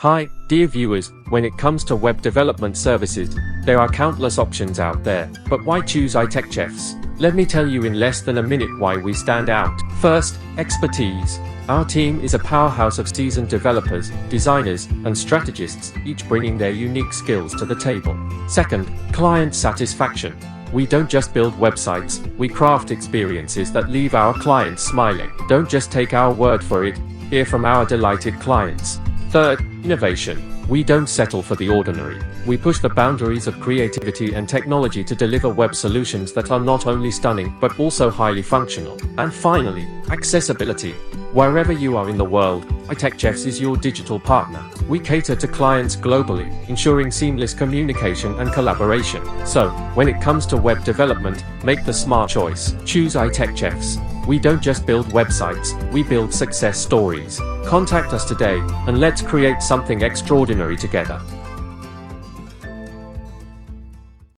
Hi, dear viewers, when it comes to web development services, there are countless options out there, but why choose iTechchefs? Let me tell you in less than a minute why we stand out. First, expertise. Our team is a powerhouse of seasoned developers, designers, and strategists, each bringing their unique skills to the table. Second, client satisfaction. We don't just build websites, we craft experiences that leave our clients smiling. Don't just take our word for it, hear from our delighted clients. Third, innovation. We don't settle for the ordinary. We push the boundaries of creativity and technology to deliver web solutions that are not only stunning but also highly functional. And finally, accessibility. Wherever you are in the world, iTechchefs is your digital partner. We cater to clients globally, ensuring seamless communication and collaboration. So, when it comes to web development, make the smart choice. Choose iTechchefs. We don't just build websites, we build success stories. Contact us today, and let's create something extraordinary together.